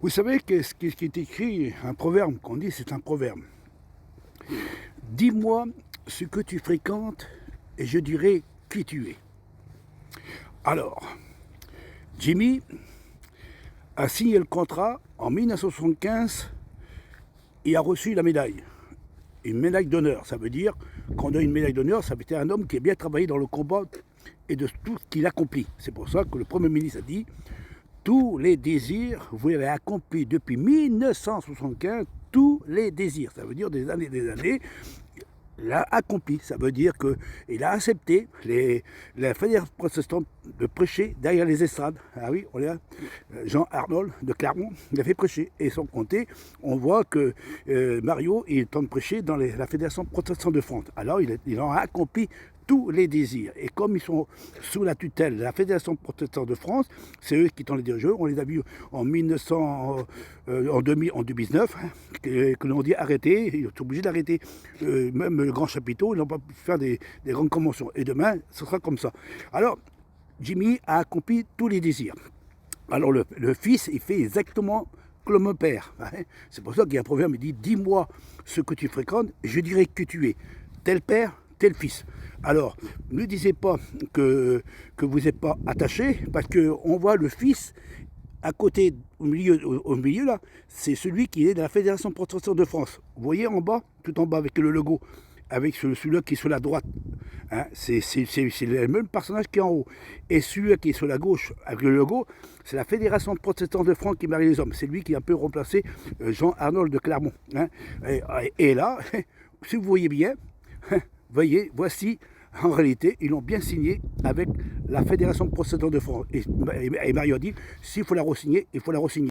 Vous savez ce qui est écrit, un proverbe qu'on dit, c'est un proverbe. Dis-moi ce que tu fréquentes et je dirai qui tu es. Alors, Jimmy a signé le contrat en 1975 et a reçu la médaille. Une médaille d'honneur, ça veut dire qu'on donne une médaille d'honneur, ça veut dire un homme qui a bien travaillé dans le combat et de tout ce qu'il accomplit. C'est pour ça que le Premier ministre a dit tous les désirs, vous l'avez accompli depuis 1975, tous les désirs. Ça veut dire des années, il a accompli. Ça veut dire qu'il a accepté la fédération protestante de prêcher derrière les estrades. Ah oui, on est là. Jean Arnold de Clermont, il a fait prêcher. Et sans compter, on voit que Mario est en train de prêcher dans la fédération protestante de France. Alors il en a accompli tous les désirs. Et comme ils sont sous la tutelle de la Fédération protestante de France, c'est eux qui sont les dirigeants. On les a vus en 2019, hein, que l'on dit arrêter. Ils sont obligés d'arrêter même le grand chapiteau. Ils n'ont pas pu faire des grandes conventions. Et demain, ce sera comme ça. Alors, Jimmy a accompli tous les désirs. Alors le fils, il fait exactement comme le père. Hein. C'est pour ça qu'il y a un proverbe qui dit « Dis-moi ce que tu fréquentes, je dirai que tu es. Tel père, tel fils. » Alors, ne disez pas que vous n'êtes pas attaché, parce qu'on voit le fils à côté, au milieu là, c'est celui qui est de la Fédération protestante de France. Vous voyez en bas, tout en bas avec le logo, avec celui-là qui est sur la droite. Hein, c'est le même personnage qui est en haut. Et celui qui est sur la gauche, avec le logo, c'est la Fédération protestante de France qui marie les hommes. C'est lui qui a un peu remplacé Jean Arnold de Clermont. Hein. Et là, si vous voyez bien, voyez, voici, en réalité, ils l'ont bien signé avec la Fédération protestante de France. Et Mario a dit, s'il faut la re-signer, il faut la re-signer.